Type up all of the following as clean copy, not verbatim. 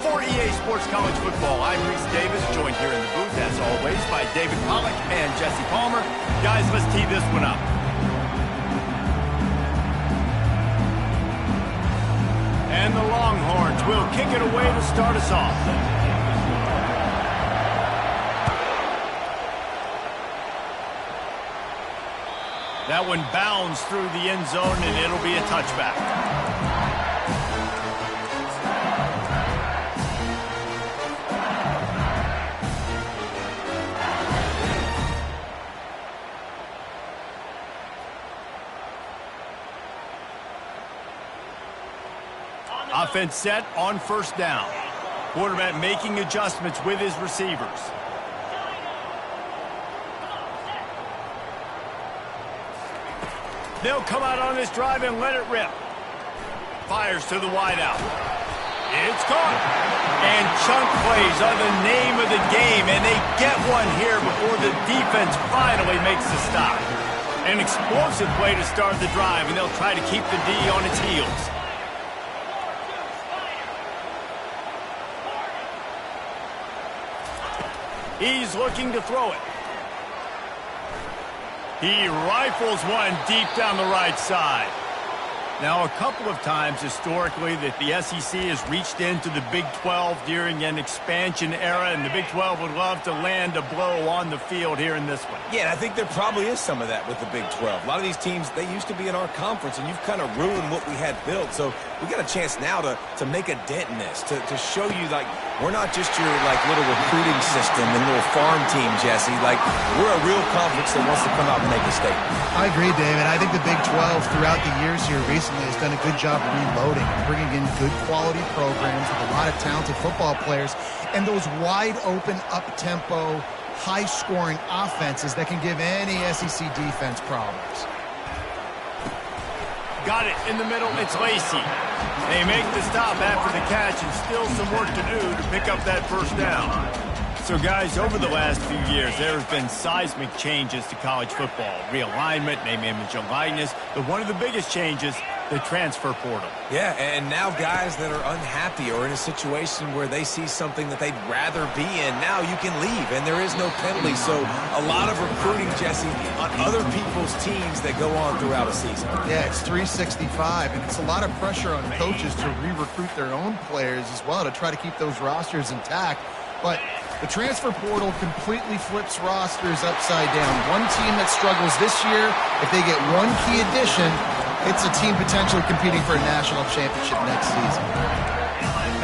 For EA Sports College Football, I'm Reese Davis, joined here in the booth, as always, by David Pollack and Jesse Palmer. Guys, let's tee this one up. And the Longhorns will kick it away to start us off. That one bounds through the end zone, and it'll be a touchback. Offense set on first down. Quarterback making adjustments with his receivers. They'll come out on this drive and let it rip. Fires to the wideout. It's caught. And chunk plays are the name of the game, and they get one here before the defense finally makes the stop. An explosive play to start the drive, and they'll try to keep the D on its heels. He's looking to throw it. He rifles one deep down the right side. Now, a couple of times historically that the SEC has reached into the Big 12 during an expansion era, and the Big 12 would love to land a blow on the field here in this one. Yeah, and I think there probably is some of that with the Big 12. A lot of these teams, they used to be in our conference, and you've kind of ruined what we had built. So we got a chance now to make a dent in this, to show you, like, we're not just your, like, little recruiting system and little farm team, Jesse. Like, we're a real conference that wants to come out and make a statement. I agree, David. I think the Big 12 throughout the years here recently has done a good job reloading, bringing in good quality programs with a lot of talented football players and those wide open, up-tempo, high-scoring offenses that can give any SEC defense problems. Got it in the middle. It's Lacey. They make the stop after the catch, and still some work to do to pick up that first down. So, guys, over the last few years, there have been seismic changes to college football. Realignment, name, image, and likeness. But one of the biggest changes, the transfer portal. Yeah, and now guys that are unhappy or in a situation where they see something that they'd rather be in, now you can leave, and there is no penalty. So a lot of recruiting, Jesse, on other people's teams that go on throughout a season. Yeah, it's 365, and it's a lot of pressure on coaches to re-recruit their own players as well to try to keep those rosters intact. But the transfer portal completely flips rosters upside down. One team that struggles this year, if they get one key addition, it's a team potentially competing for a national championship next season.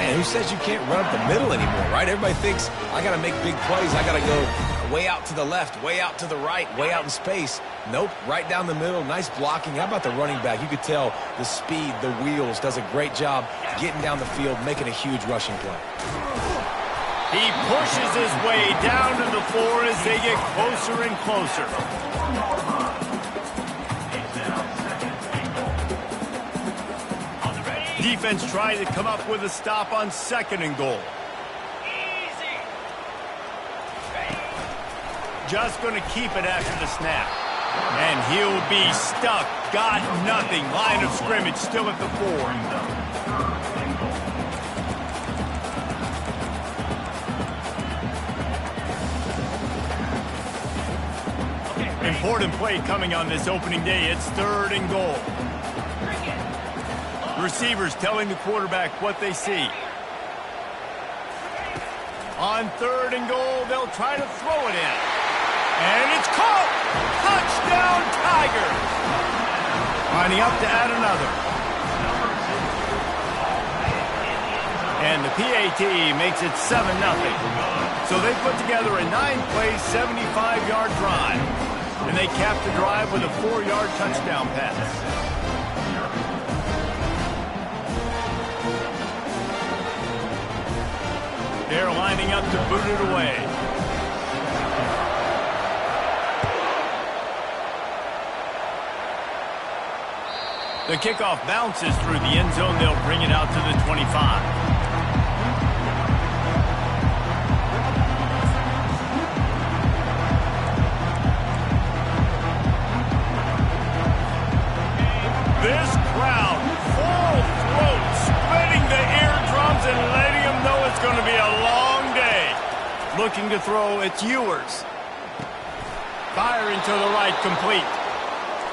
Man, who says you can't run up the middle anymore, right? Everybody thinks, I got to make big plays. I got to go way out to the left, way out to the right, way out in space. Nope, right down the middle. Nice blocking. How about the running back? You could tell the speed, the wheels, does a great job getting down the field, making a huge rushing play. He pushes his way down to the floor as they get closer and closer. Defense trying to come up with a stop on 2nd and goal. Just going to keep it after the snap. And he'll be stuck. Got nothing. Line of scrimmage still at the 4. Important play coming on this opening day. It's 3rd and goal. Receivers telling the quarterback what they see. On 3rd and goal, they'll try to throw it in. And it's caught! Touchdown, Tigers! Lining up to add another. And the PAT makes it 7-0. So they put together a 9-play, 75-yard drive. And they cap the drive with a 4-yard touchdown pass. They're lining up to boot it away. The kickoff bounces through the end zone. They'll bring it out to the 25. This crowd, full throat, splitting the eardrums and letting them know it's looking to throw. It's Ewers. Firing to the right, complete.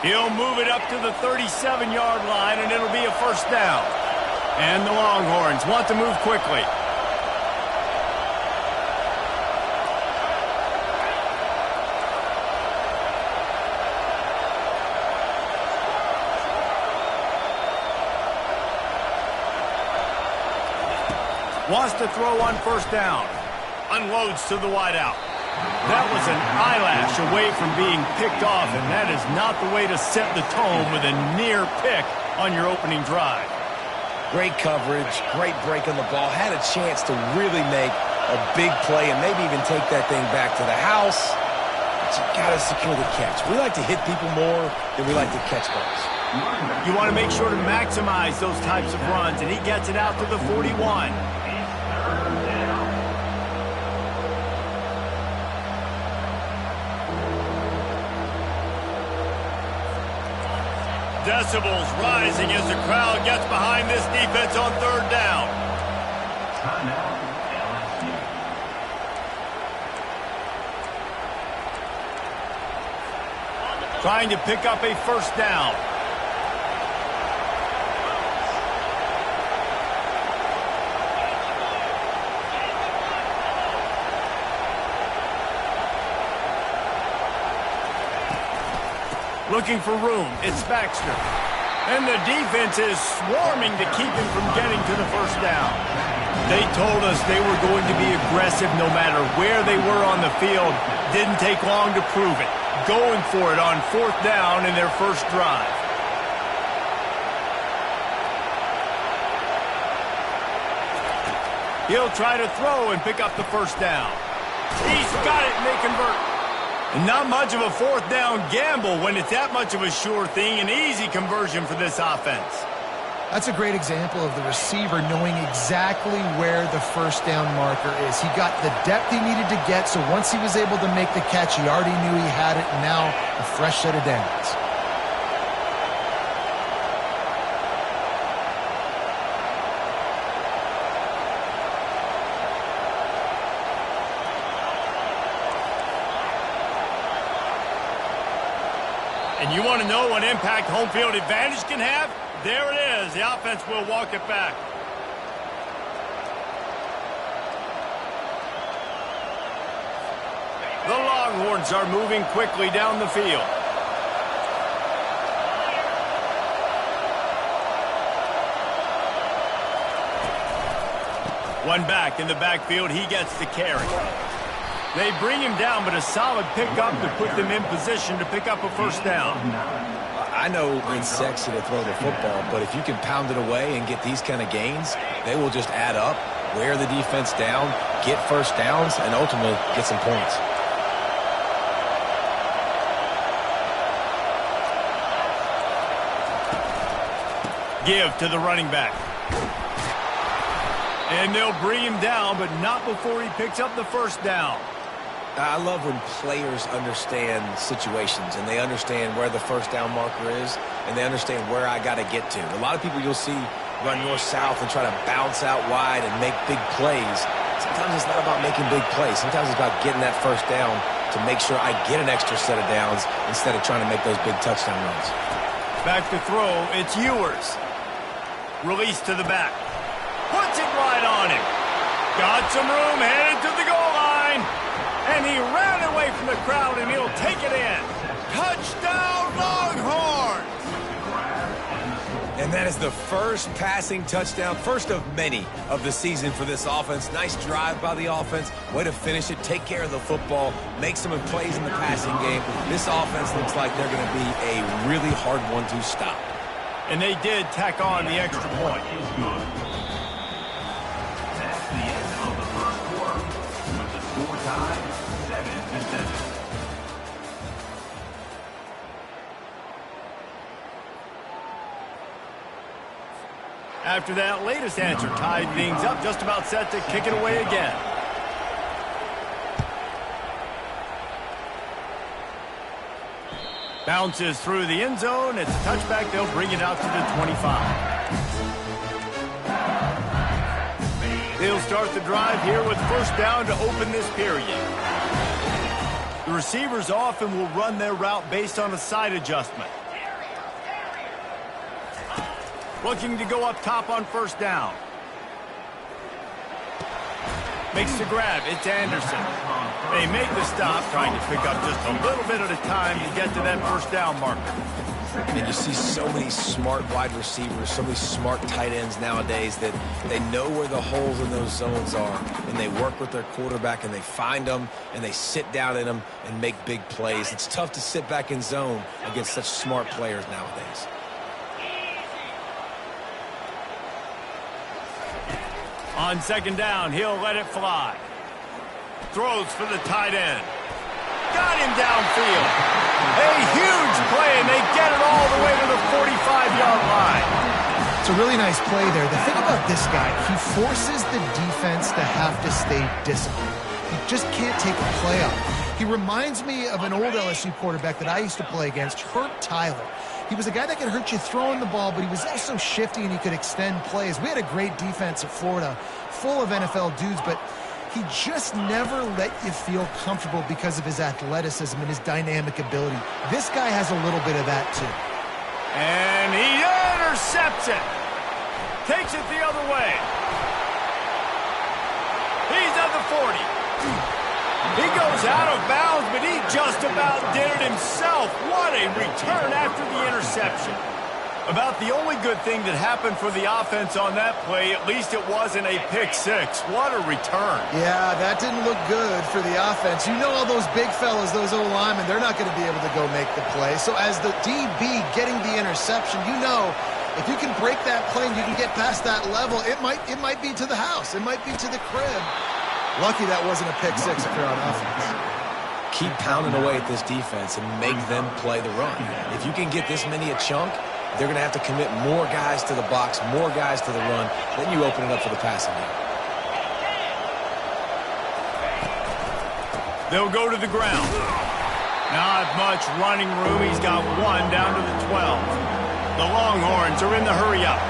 He'll move it up to the 37-yard line, and it'll be a first down. And the Longhorns want to move quickly. Wants to throw on first down. Unloads to the wideout. That was an eyelash away from being picked off, and that is not the way to set the tone with a near pick on your opening drive. Great coverage, great break on the ball. Had a chance to really make a big play and maybe even take that thing back to the house. But you got to secure the catch. We like to hit people more than we like to catch balls. You want to make sure to maximize those types of runs, and he gets it out to the 41. Decibels rising as the crowd gets behind this defense on third down. Trying to pick up a first down. Looking for room. It's Baxter. And the defense is swarming to keep him from getting to the first down. They told us they were going to be aggressive no matter where they were on the field. Didn't take long to prove it. Going for it on fourth down in their first drive. He'll try to throw and pick up the first down. He's got it, and they convert. Not much of a fourth down gamble when it's that much of a sure thing. An easy conversion for this offense. That's a great example of the receiver knowing exactly where the first down marker is. He got the depth he needed to get, so once he was able to make the catch, he already knew he had it, and now a fresh set of downs. And you want to know what impact home field advantage can have? There it is. The offense will walk it back. The Longhorns are moving quickly down the field. One back in the backfield. He gets the carry. They bring him down, but a solid pickup to put them in position to pick up a first down. I know it's sexy to throw the football, but if you can pound it away and get these kind of gains, they will just add up, wear the defense down, get first downs, and ultimately get some points. Give to the running back. And they'll bring him down, but not before he picks up the first down. I love when players understand situations and they understand where the first down marker is and they understand where I got to get to. A lot of people you'll see run north-south and try to bounce out wide and make big plays. Sometimes it's not about making big plays. Sometimes it's about getting that first down to make sure I get an extra set of downs instead of trying to make those big touchdown runs. Back to throw, it's Ewers. Release to the back. Puts it right on him. Got some room, headed to the goal line. And he ran away from the crowd, and he'll take it in. Touchdown, Longhorns! And that is the first passing touchdown, first of many of the season for this offense. Nice drive by the offense. Way to finish it, take care of the football, make some plays in the passing game. This offense looks like they're going to be a really hard one to stop. And they did tack on the extra point. After that latest answer tied things up, just about set to kick it away again. Bounces through the end zone. It's a touchback. They'll bring it out to the 25. They'll He'll start the drive here with first down to open this period. The receivers often will run their route based on a side adjustment. Looking to go up top on first down. Makes the grab. It's Anderson. They make the stop, trying to pick up just a little bit at a time to get to that first down marker. And you see so many smart wide receivers, so many smart tight ends nowadays that they know where the holes in those zones are, and they work with their quarterback, and they find them, and they sit down in them and make big plays. It's tough to sit back in zone against such smart players nowadays. On second down, he'll let it fly. Throws for the tight end. Got him downfield. A huge play, and they get it all the way to the 45-yard line. It's a really nice play there. The thing about this guy, he forces the defense to have to stay disciplined. He just can't take a play off. He reminds me of an old LSU quarterback that I used to play against, Herb Tyler. He was a guy that could hurt you throwing the ball, but he was also shifty and he could extend plays. We had a great defense at Florida, full of NFL dudes, but he just never let you feel comfortable because of his athleticism and his dynamic ability. This guy has a little bit of that too. And he intercepts it. Takes it the other way. He's at the 40. He goes out of bounds, but he just about did it himself. What a return after the interception. About the only good thing that happened for the offense on that play, at least it wasn't a pick six. What a return. Yeah, that didn't look good for the offense. You know all those big fellas, those O-linemen, they're not going to be able to go make the play. So as the DB getting the interception, you know if you can break that play and you can get past that level, it might be to the house. It might be to the crib. Lucky that wasn't a pick six if you're on offense. Keep pounding away at this defense and make them play the run. If you can get this many a chunk, they're going to have to commit more guys to the box, more guys to the run. Then you open it up for the passing game. They'll go to the ground. Not much running room. He's got one down to the 12. The Longhorns are in the hurry-up.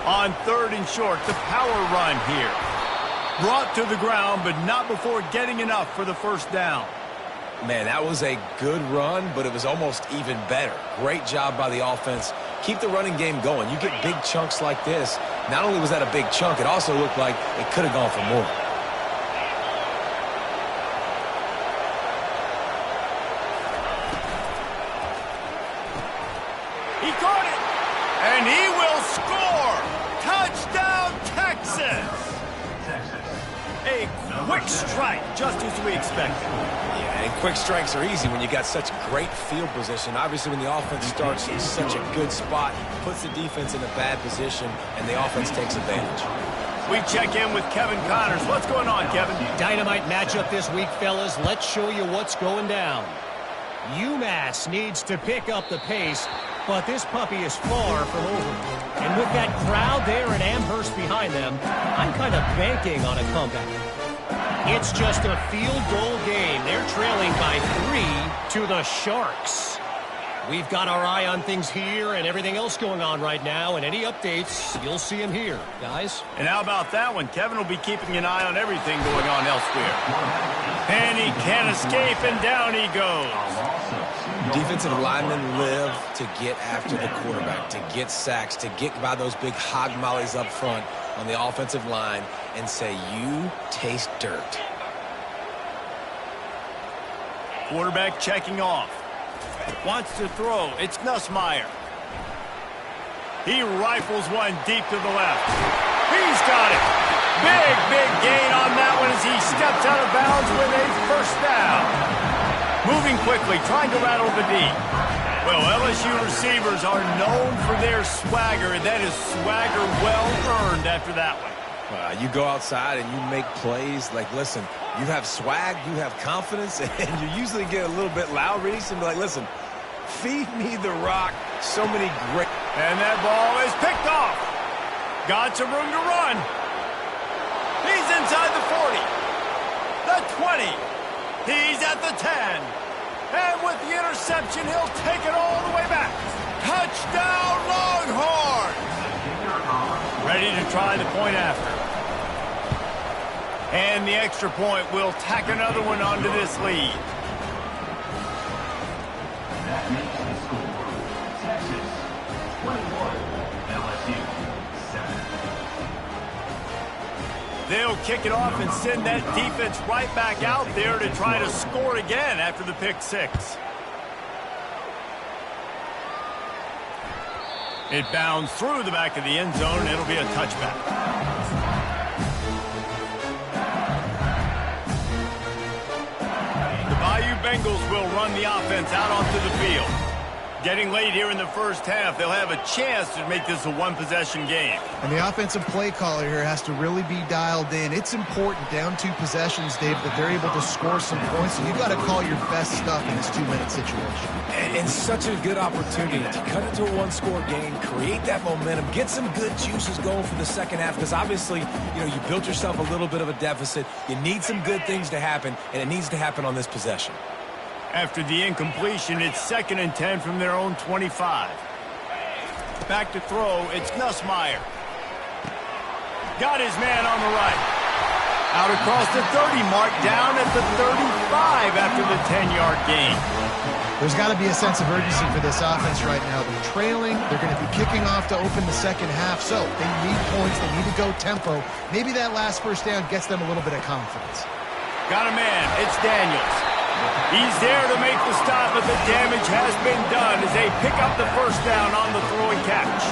On third and short, the power run here. Brought to the ground, but not before getting enough for the first down. Man, that was a good run, but it was almost even better. Great job by the offense. Keep the running game going. You get big chunks like this. Not only was that a big chunk, it also looked like it could have gone for more. He caught it, and he will score. Touchdown, Texas. A quick strike, just as we expected. Yeah, and quick strikes are easy when you got such great field position. Obviously, when the offense starts in such a good spot, puts the defense in a bad position, and the offense takes advantage. We check in with Kevin Connors. What's going on, Kevin? Dynamite matchup this week, fellas. Let's show you what's going down. UMass needs to pick up the pace, but this puppy is far from over. And with that crowd there in Amherst behind them, I'm kind of banking on a comeback. It's just a field goal game. They're trailing by 3 to the Sharks. We've got our eye on things here and everything else going on right now, and any updates, you'll see them here, guys. And how about that one? Kevin will be keeping an eye on everything going on elsewhere. And he can't escape, and down he goes. Defensive linemen live to get after the quarterback, to get sacks, to get by those big hog mollies up front on the offensive line and say, you taste dirt. Quarterback checking off. Wants to throw. It's Nussmeier. He rifles one deep to the left. He's got it. Big gain on that one as he steps out of bounds with a first down. Moving quickly, trying to rattle the D. Well, LSU receivers are known for their swagger, and that is swagger well earned after that one. You go outside and you make plays. Like, listen, you have swag, you have confidence, and you usually get a little bit loud, Reese, and be like, listen, feed me the rock. So many great... And that ball is picked off. Got some room to run. He's inside the 40. The 20. He's at the 10. And with the interception, he'll take it all the way back. Touchdown, Longhorns! to try the point after. And the extra point will tack another one onto this lead. That makes the score Texas 21, LSU 7. They'll kick it off and send that defense right back out there to try to score again after the pick six. It bounds through the back of the end zone. It'll be a touchback. The Bayou Bengals will run the offense out onto the field. Getting late here in the first half, they'll have a chance to make this a one-possession game. And the offensive play caller here has to really be dialed in. It's important down 2 possessions, Dave, that they're able to score some points. And you got to call your best stuff in this 2-minute situation. And such a good opportunity to cut into a one-score game, create that momentum, get some good juices going for the second half. Because obviously, you built yourself a little bit of a deficit. You need some good things to happen, and it needs to happen on this possession. After the incompletion, it's 2nd and 10 from their own 25. Back to throw, it's Nussmeier. Got his man on the right. Out across the 30 mark, down at the 35 after the 10-yard gain. There's got to be a sense of urgency for this offense right now. They're trailing. They're going to be kicking off to open the second half. So they need points. They need to go tempo. Maybe that last first down gets them a little bit of confidence. Got a man. It's Daniels. He's there to make the stop, but the damage has been done as they pick up the first down on the throw and catch.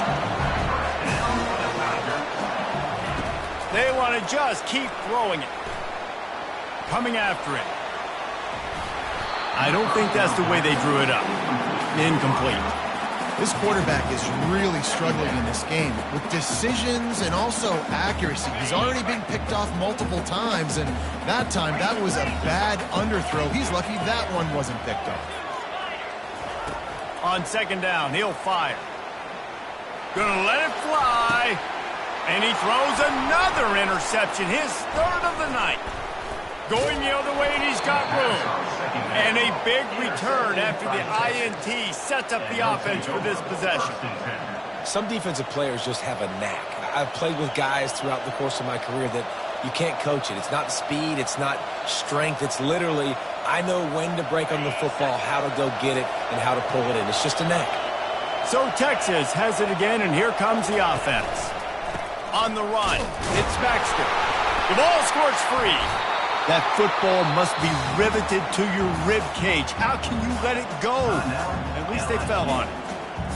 They want to just keep throwing it. Coming after it. I don't think that's the way they drew it up. Incomplete. This quarterback is really struggling in this game with decisions and also accuracy. He's already been picked off multiple times, and that time that was a bad underthrow. He's lucky that one wasn't picked off. On second down, he'll fire. Gonna let it fly, and he throws another interception, his 3rd of the night. Going the other way, and he's got room. And a big return after the INT sets up the offense for this possession. Some defensive players just have a knack. I've played with guys throughout the course of my career that you can't coach it. It's not speed. It's not strength. It's literally, I know when to break on the football, how to go get it, and how to pull it in. It's just a knack. So Texas has it again, and here comes the offense. On the run, it's Baxter. The ball squirts free. That football must be riveted to your rib cage. How can you let it go? At least they fell on it.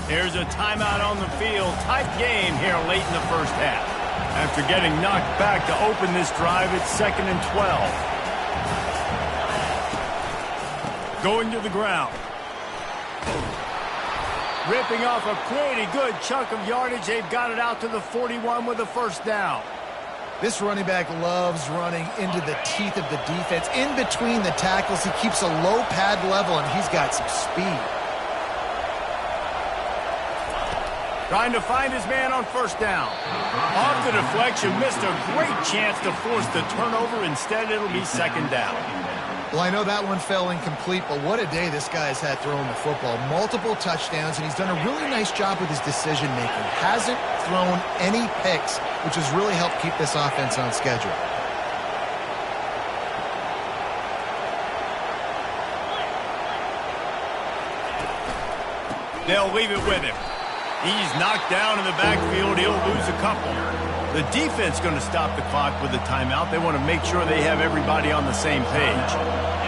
There's a timeout on the field. Tight game here late in the first half. After getting knocked back to open this drive, it's 2nd and 12. Going to the ground. Ripping off a pretty good chunk of yardage. They've got it out to the 41 with a first down. This running back loves running into the teeth of the defense. In between the tackles, he keeps a low pad level, and he's got some speed. Trying to find his man on first down. Off the deflection, missed a great chance to force the turnover. Instead, it'll be 2nd down. Well, I know that one fell incomplete, but what a day this guy's had throwing the football. Multiple touchdowns, and he's done a really nice job with his decision-making. Hasn't thrown any picks, which has really helped keep this offense on schedule. They'll leave it with him. He's knocked down in the backfield. He'll lose a couple. The defense going to stop the clock with a timeout. They want to make sure they have everybody on the same page.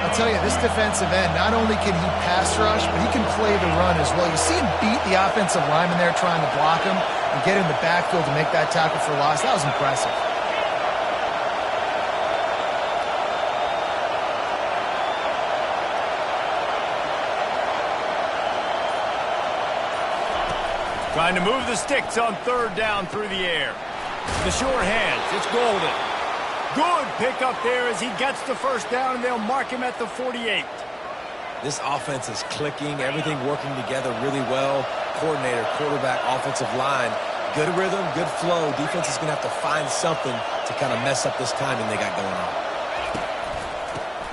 I'll tell you, this defensive end, not only can he pass rush, but he can play the run as well. You see him beat the offensive lineman there trying to block him and get in the backfield to make that tackle for loss. That was impressive. Trying to move the sticks on 3rd down through the air. The short hands, it's Golden. Good pickup there as he gets the first down, and they'll mark him at the 48. This offense is clicking, everything working together really well. Coordinator, quarterback, offensive line. Good rhythm, good flow. Defense is going to have to find something to kind of mess up this timing they got going on.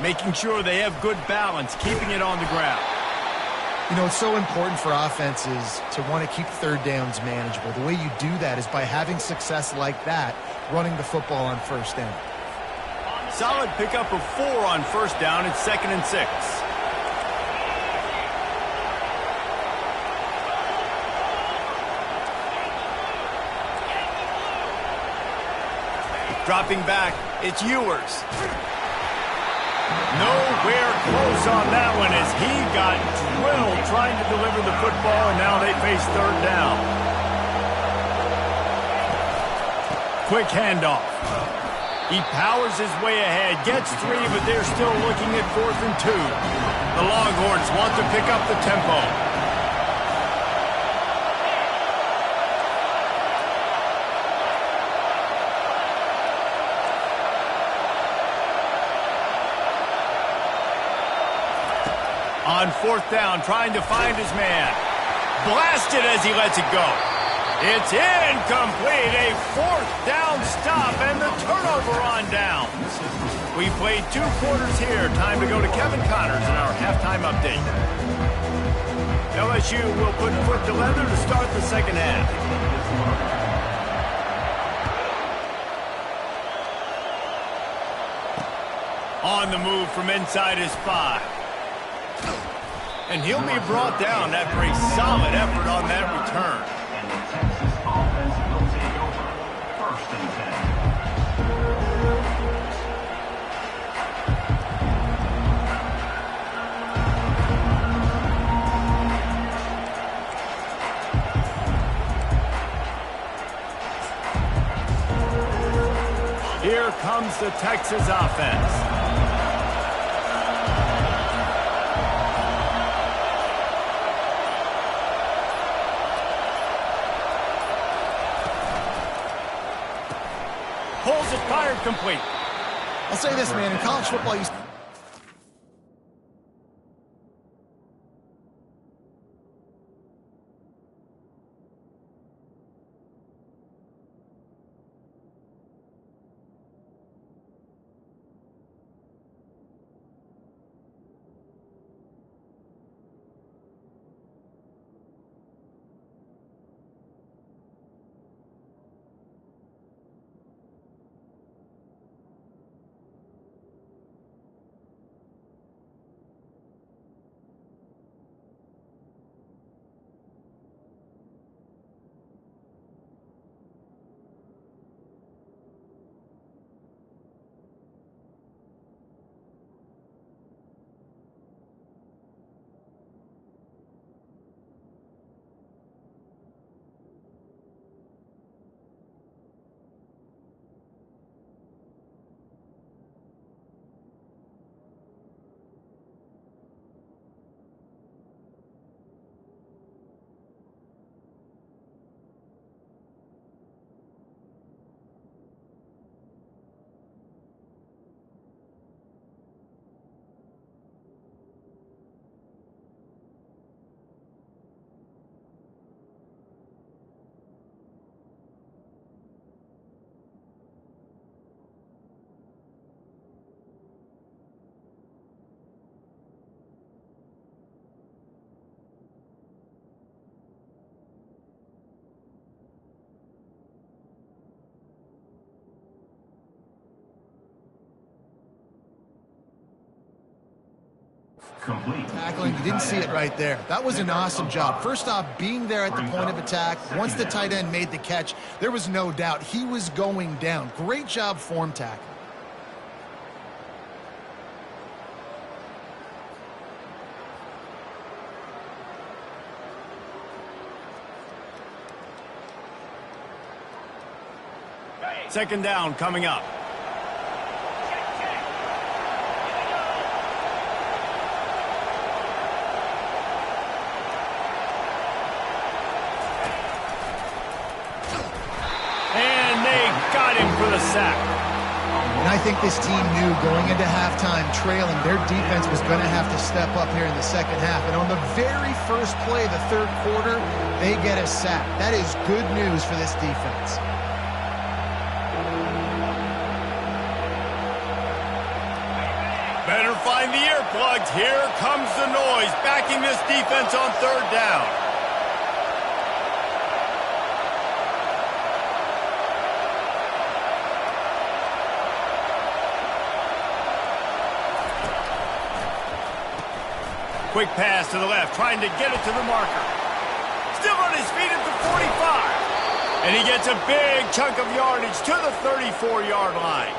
Making sure they have good balance, keeping it on the ground. You know, it's so important for offenses to want to keep third downs manageable. The way you do that is by having success like that, running the football on first down. Solid pickup of 4 on first down. It's 2nd and 6. Dropping back, it's Ewers. Nowhere close on that one as he got drilled trying to deliver the football, and now they face third down. Quick handoff. He powers his way ahead, gets 3, but they're still looking at 4th and 2. The Longhorns want to pick up the tempo. On 4th down, trying to find his man. Blasted as he lets it go. It's incomplete. A 4th down stop and the turnover on downs. We played 2 quarters here. Time to go to Kevin Connors in our halftime update. LSU will put foot to leather to start the second half. On the move from inside his 5. And he'll be brought down after a solid effort on that return. And the Texas offense will take over. 1st and 10. Here comes the Texas offense. Pulls it, fired, complete. I'll say this, man, in college football, you Complete. tackling, you didn't see it right there. That was an awesome job. First off, being there at the point of attack. Once the tight end made the catch, there was no doubt he was going down. Great job form tackling. Second down coming up. And they got him for the sack. And I think this team knew going into halftime trailing, their defense was going to have to step up here in the second half. And on the very first play of the third quarter, they get a sack. That is good news for this defense. Better find the earplugs. Here comes the noise, backing this defense on third down. Quick pass to the left, trying to get it to the marker. Still on his feet at the 45. And he gets a big chunk of yardage to the 34-yard line.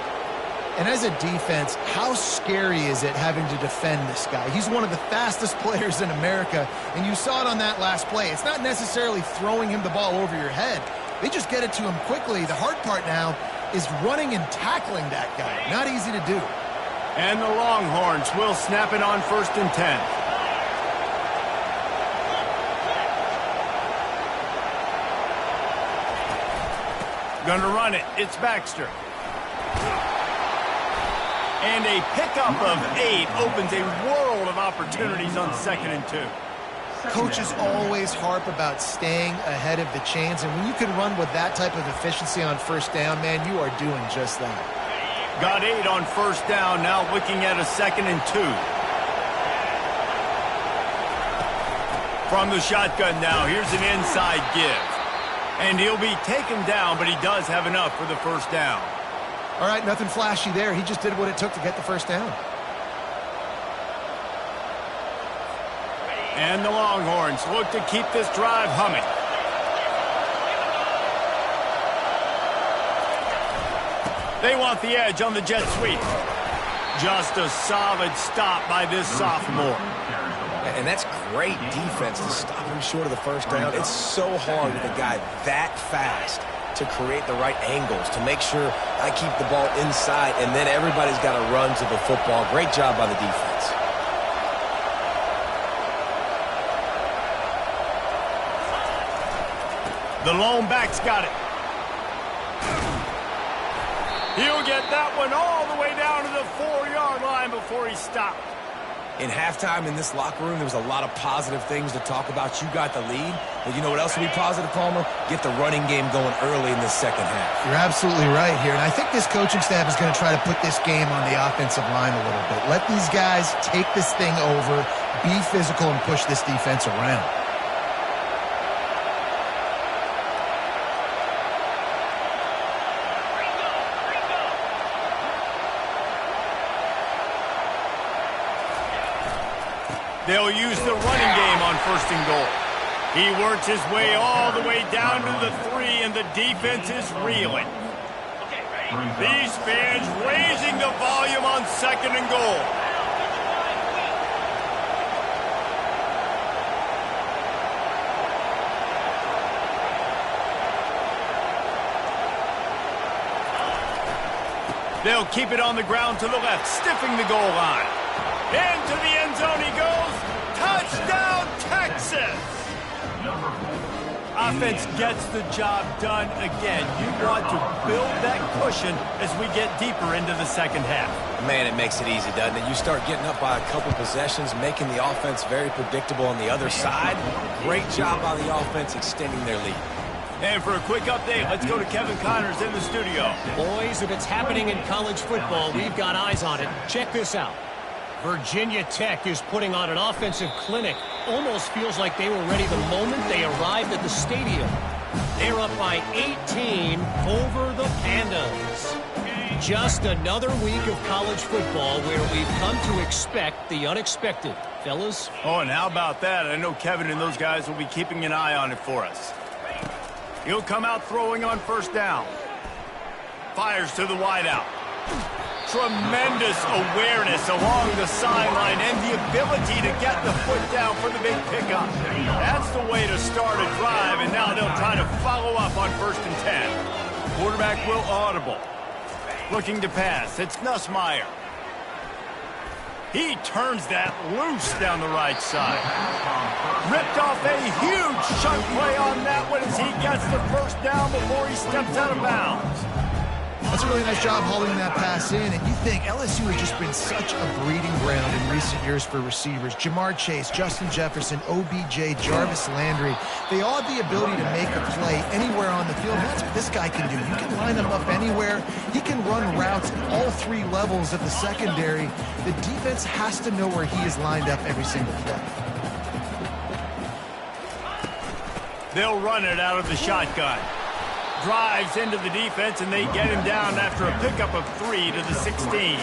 And as a defense, how scary is it having to defend this guy? He's one of the fastest players in America, and you saw it on that last play. It's not necessarily throwing him the ball over your head. They just get it to him quickly. The hard part now is running and tackling that guy. Not easy to do. And the Longhorns will snap it on 1st and 10. Gonna run it. It's Baxter. And a pickup of 8 opens a world of opportunities on 2nd and 2. Coaches always harp about staying ahead of the chains, and when you can run with that type of efficiency on 1st down, man, you are doing just that. Got 8 on 1st down, now looking at a 2nd and 2. From the shotgun now, here's an inside give. And he'll be taken down, but he does have enough for the 1st down. All right, nothing flashy there. He just did what it took to get the 1st down. And the Longhorns look to keep this drive humming. They want the edge on the jet sweep. Just a solid stop by this sophomore. And that's great defense to stop him short of the 1st down. It's so hard with a guy that fast to create the right angles, to make sure I keep the ball inside, and then everybody's got to run to the football. Great job by the defense. The lone back's got it. He'll get that one all the way down to the 4-yard line before he stopped. In halftime in this locker room, there was a lot of positive things to talk about. You got the lead. But you know what else will be positive, Palmer? Get the running game going early in the 2nd half. You're absolutely right here. And I think this coaching staff is going to try to put this game on the offensive line a little bit. Let these guys take this thing over, be physical, and push this defense around. They'll use the running game on 1st and goal. He works his way all the way down to the 3, and the defense is reeling. These fans raising the volume on 2nd and goal. They'll keep it on the ground to the left, stiffing the goal line. Into the end zone he goes. Touchdown, Texas! Offense gets the job done again. You want to build that cushion as we get deeper into the 2nd half. Man, it makes it easy, doesn't it? You start getting up by a couple possessions, making the offense very predictable on the other side. Great job by the offense extending their lead. And for a quick update, let's go to Kevin Connors in the studio. Boys, if it's happening in college football, we've got eyes on it. Check this out. Virginia Tech is putting on an offensive clinic. Almost feels like they were ready the moment they arrived at the stadium. They're up by 18 over the Pandas. Just another week of college football where we've come to expect the unexpected. Fellas? Oh, and how about that? I know Kevin and those guys will be keeping an eye on it for us. He'll come out throwing on 1st down. Fires to the wideout. Tremendous awareness along the sideline and the ability to get the foot down for the big pickup. That's the way to start a drive, and now they'll try to follow up on 1st and 10. Quarterback will audible. Looking to pass. It's Nussmeier. He turns that loose down the right side. Ripped off a huge chunk play on that one as he gets the 1st down before he steps out of bounds. That's does a really nice job hauling that pass in, and you think LSU has just been such a breeding ground in recent years for receivers. Jamar Chase, Justin Jefferson, OBJ, Jarvis Landry, they all have the ability to make a play anywhere on the field. That's what this guy can do. You can line him up anywhere. He can run routes at all three levels of the secondary. The defense has to know where he is lined up every single play. They'll run it out of the shotgun. Drives into the defense, and they get him down after a pickup of 3 to the 16.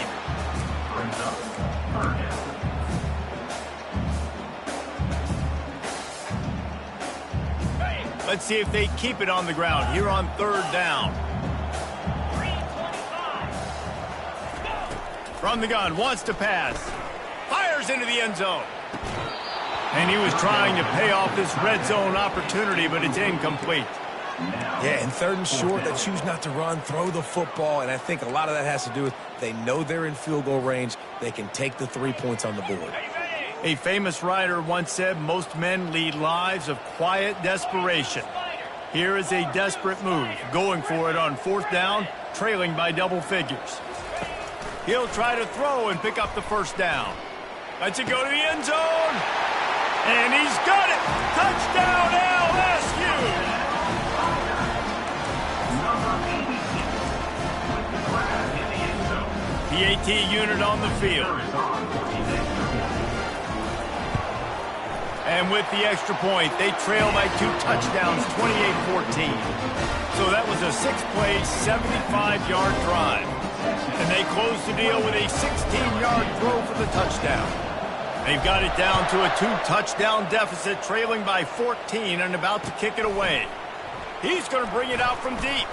Let's see if they keep it on the ground here on 3rd down. From the gun, wants to pass. Fires into the end zone. And he was trying to pay off this red zone opportunity, but it's incomplete. Yeah, in 3rd and short, they choose not to run, throw the football, and I think a lot of that has to do with they know they're in field goal range. They can take the 3 points on the board. A famous writer once said, most men lead lives of quiet desperation. Here is a desperate move, going for it on 4th down, trailing by double figures. He'll try to throw and pick up the 1st down. Lets it go to the end zone. And he's got it! Touchdown, LSU! The AT unit on the field. And with the extra point, they trail by 2 touchdowns, 28-14. So that was a 6-play, 75-yard drive. And they close the deal with a 16-yard throw for the touchdown. They've got it down to a 2-touchdown deficit, trailing by 14 and about to kick it away. He's going to bring it out from deep.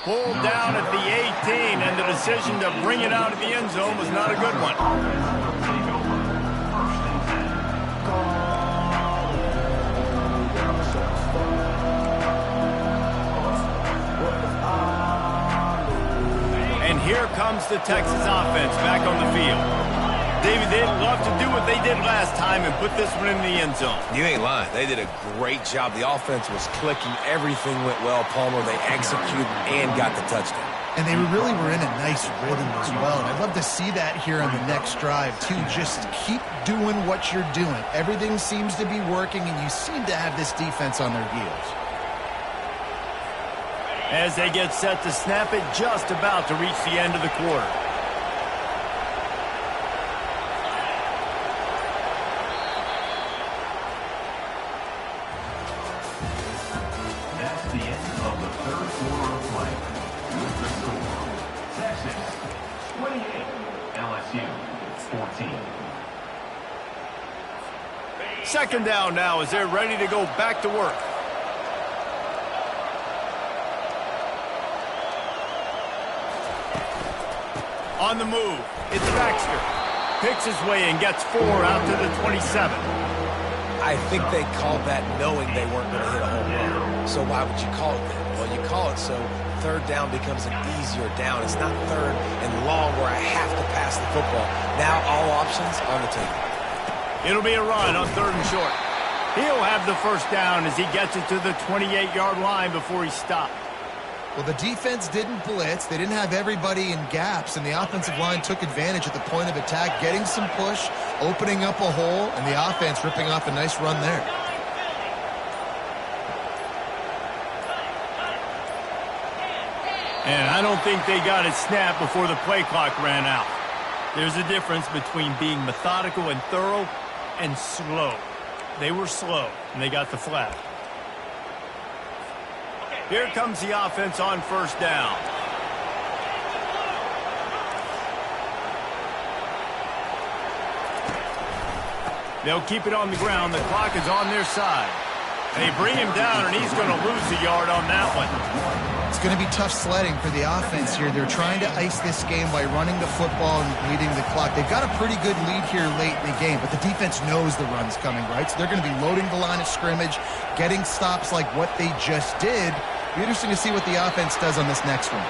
Pulled down at the 18, and the decision to bring it out of the end zone was not a good one. And here comes the Texas offense back on the field. David, they'd love to do what they did last time and put this one in the end zone. You ain't lying. They did a great job. The offense was clicking. Everything went well, Palmer. They executed and got the touchdown. And they really were in a nice rhythm as well. And I'd love to see that here on the next drive, too. Just keep doing what you're doing. Everything seems to be working, and you seem to have this defense on their heels. As they get set to snap it, just about to reach the end of the quarter. That's the end of the 3rd quarter of play. With the score, Texas 28, LSU 14. 2nd down now as they're ready to go back to work. On the move, it's Baxter. Picks his way and gets 4 out to the 27. I think they called that knowing they weren't going to hit a home run. So why would you call it that? Well, you call it so 3rd down becomes an easier down. It's not 3rd and long where I have to pass the football. Now all options on the table. It'll be a run on 3rd and short. He'll have the 1st down as he gets it to the 28-yard line before he stopped. Well, the defense didn't blitz. They didn't have everybody in gaps, and the offensive line took advantage at the point of attack, getting some push, opening up a hole, and the offense ripping off a nice run there. And I don't think they got it snapped before the play clock ran out. There's a difference between being methodical and thorough and slow. They were slow, and they got the flag. Here comes the offense on 1st down. They'll keep it on the ground. The clock is on their side. They bring him down, and he's going to lose a yard on that one. It's going to be tough sledding for the offense here. They're trying to ice this game by running the football and leading the clock. They've got a pretty good lead here late in the game, but the defense knows the run's coming, right? So they're going to be loading the line of scrimmage, getting stops like what they just did. It'll be interesting to see what the offense does on this next one.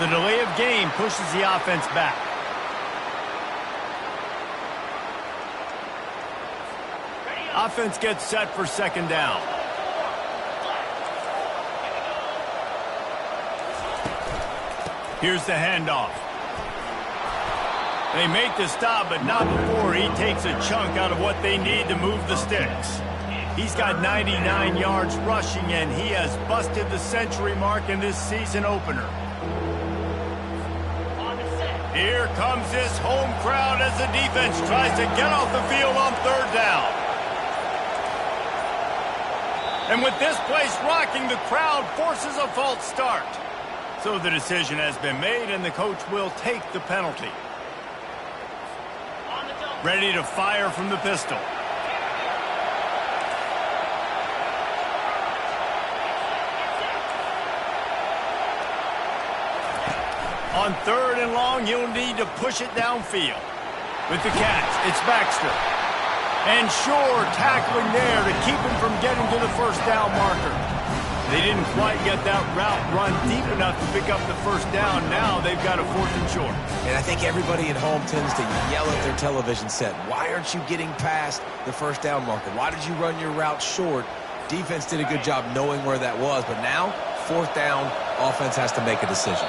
The delay of game pushes the offense back. Offense gets set for 2nd down. Here's the handoff. They make the stop, but not before he takes a chunk out of what they need to move the sticks. He's got 99 yards rushing, and he has busted the century mark in this season opener. Here comes this home crowd as the defense tries to get off the field on third down. And with this place rocking, the crowd forces a false start. So the decision has been made, and the coach will take the penalty. Ready to fire from the pistol. On third and long, you'll need to push it downfield. With the catch, it's Baxter. And Shore tackling there to keep him from getting to the first down marker. They didn't quite get that route run deep enough to pick up the first down. Now they've got a 4th and short. And I think everybody at home tends to yell at their television set, why aren't you getting past the first down marker? Why did you run your route short? Defense did a good job knowing where that was, but now, 4th down, offense has to make a decision.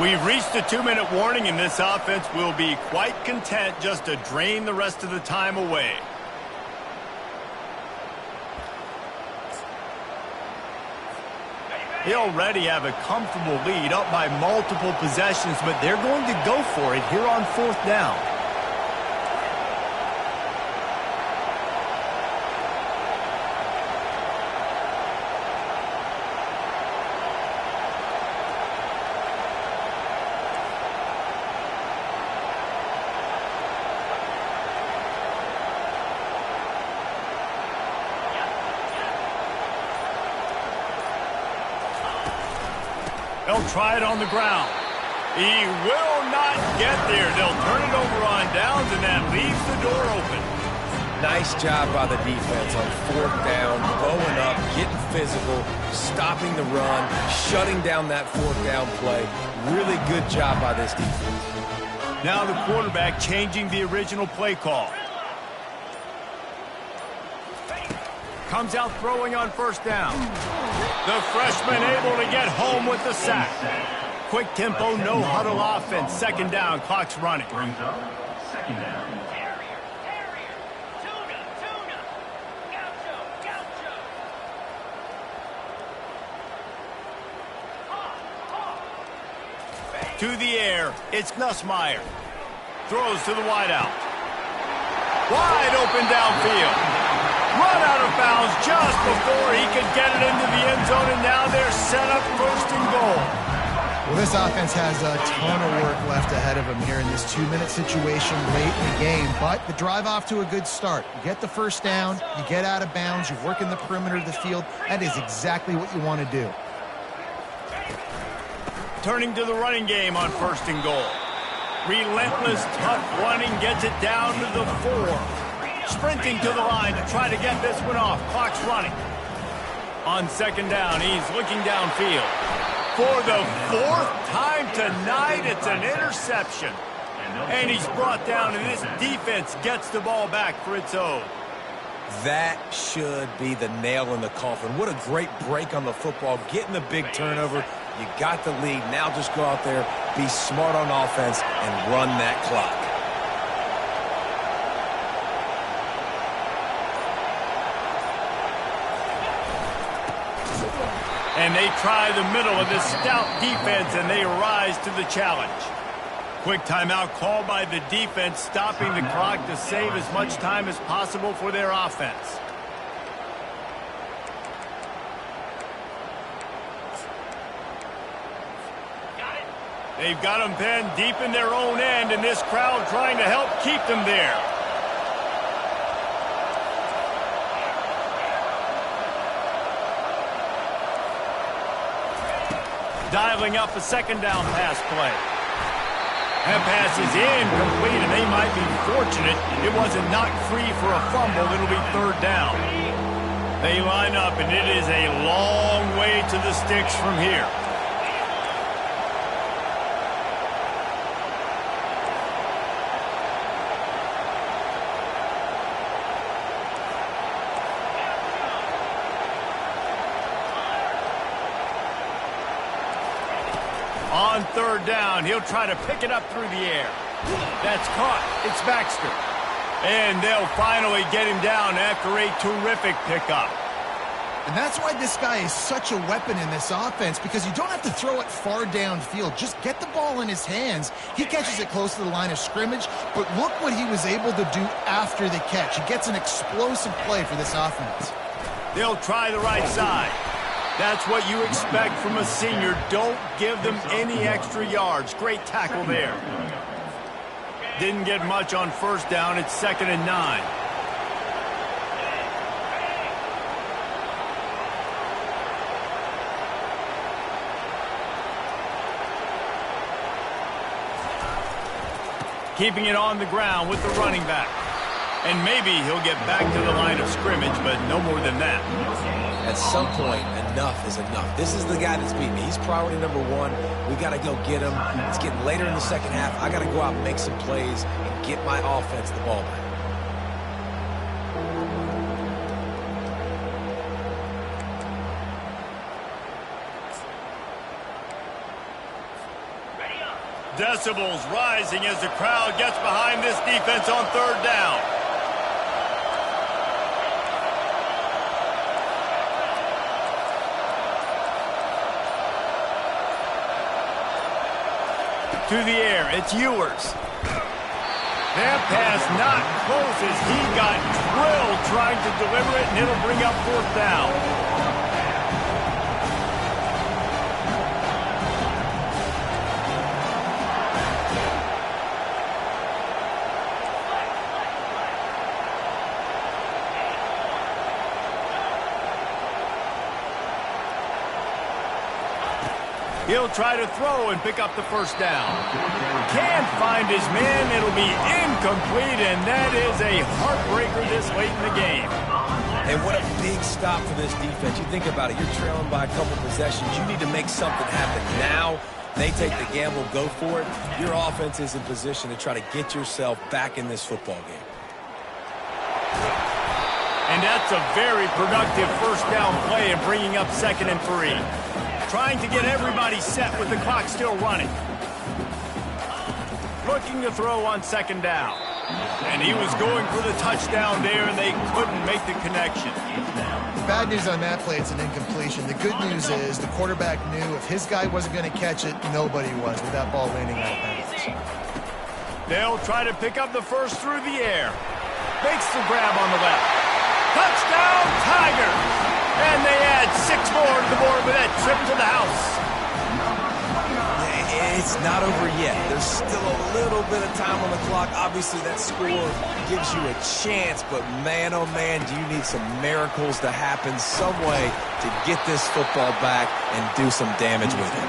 We've reached the 2-minute warning, and this offense will be quite content just to drain the rest of the time away. They already have a comfortable lead, up by multiple possessions, but they're going to go for it here on 4th down. They'll try it on the ground. He will not get there. They'll turn it over on downs, and that leaves the door open. Nice job by the defense on 4th down, bowing up, getting physical, stopping the run, shutting down that 4th down play. Really good job by this defense. Now the quarterback changing the original play call. Comes out throwing on first down. The freshman able to get home with the sack. Quick tempo, no huddle offense. 2nd down, clock's running. Brings up 2nd down. To the air, it's Nussmeier. Throws to the wideout. Wide open downfield. Run out of bounds just before he could get it into the end zone, and now they're set up 1st and goal. Well, this offense has a ton of work left ahead of them here in this 2-minute situation late in the game, but the drive off to a good start. You get the first down, you get out of bounds, you work in the perimeter of the field. That is exactly what you want to do. Turning to the running game on 1st and goal. Relentless, tough running gets it down to the 4. Sprinting to the line to try to get this one off. Clock's running. On 2nd down, he's looking downfield. For the 4th time tonight, it's an interception. And he's brought down, and this defense gets the ball back for its own. That should be the nail in the coffin. What a great break on the football. Getting the big turnover. You got the lead. Now just go out there, be smart on offense, and run that clock. And they try the middle of this stout defense, and they rise to the challenge. Quick timeout called by the defense, stopping the clock to save as much time as possible for their offense. They've got them pinned deep in their own end, and this crowd trying to help keep them there. Dialing up a 2nd down pass play. That pass is incomplete, and they might be fortunate it wasn't knocked free for a fumble. It'll be 3rd down. They line up, and it is a long way to the sticks from here. On on third down. He'll try to pick it up through the air. That's caught. It's Baxter. And they'll finally get him down after a terrific pickup. And that's why this guy is such a weapon in this offense, because you don't have to throw it far downfield. Just get the ball in his hands. He catches it close to the line of scrimmage, but look what he was able to do after the catch. He gets an explosive play for this offense. They'll try the right side. That's what you expect from a senior. Don't give them any extra yards. Great tackle there. Didn't get much on first down. It's 2nd and 9. Keeping it on the ground with the running back. And maybe he'll get back to the line of scrimmage, but no more than that. At some point, enough is enough. This is the guy that's beating me. He's priority number 1. We got to go get him. It's getting later in the second half. I got to go out and make some plays and get my offense the ball back. Decibels rising as the crowd gets behind this defense on third down. To the air, it's Ewers. That pass not close as he got drilled trying to deliver it, and it'll bring up 4th down. He'll try to throw and pick up the first down. Can't find his man. It'll be incomplete, and that is a heartbreaker this late in the game. And what a big stop for this defense. You think about it. You're trailing by a couple possessions. You need to make something happen now. They take the gamble, go for it. Your offense is in position to try to get yourself back in this football game. And that's a very productive first down play and bringing up 2nd and 3. Trying to get everybody set with the clock still running. Looking to throw on 2nd down. And he was going for the touchdown there, and they couldn't make the connection. The bad news on that play, it's an incompletion. The good news is the quarterback knew if his guy wasn't going to catch it, nobody was with that ball landing out of bounds. They'll try to pick up the first through the air. Makes the grab on the left. Touchdown, Tigers! And they add 6 more to the board with that trip to the house. It's not over yet. There's still a little bit of time on the clock. Obviously, that score gives you a chance, but man, oh man, do you need some miracles to happen some way to get this football back and do some damage with it.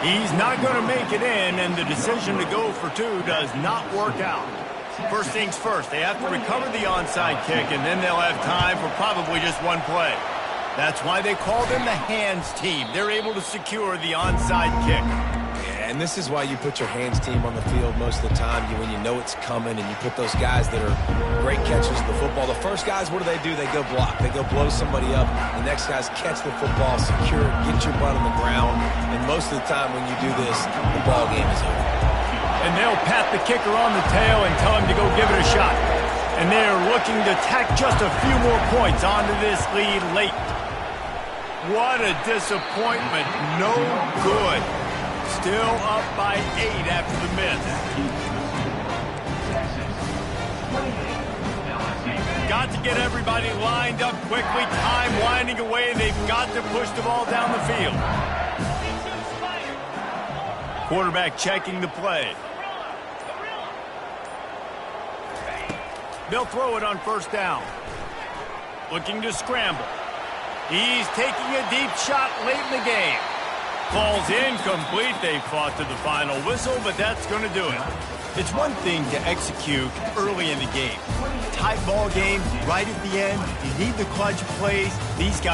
He's not going to make it in, and the decision to go for 2 does not work out. First things first, they have to recover the onside kick, and then they'll have time for probably just 1 play. That's why they call them the hands team. They're able to secure the onside kick. And this is why you put your hands team on the field most of the time when you know it's coming, and you put those guys that are great catchers of the football. The first guys, what do? They go block. They go blow somebody up. The next guys catch the football, secure it, get your butt on the ground. And most of the time when you do this, the ball game is over. And they'll pat the kicker on the tail and tell him to go give it a shot. And they're looking to tack just a few more points onto this lead late. What a disappointment. No good. Still up by 8 after the miss. Got to get everybody lined up quickly. Time winding away. They've got to push the ball down the field. Quarterback checking the play. They'll throw it on first down. Looking to scramble. He's taking a deep shot late in the game. Ball's incomplete. They fought to the final whistle, but that's going to do it. It's one thing to execute early in the game. Tight ball game, right at the end. You need the clutch plays. These guys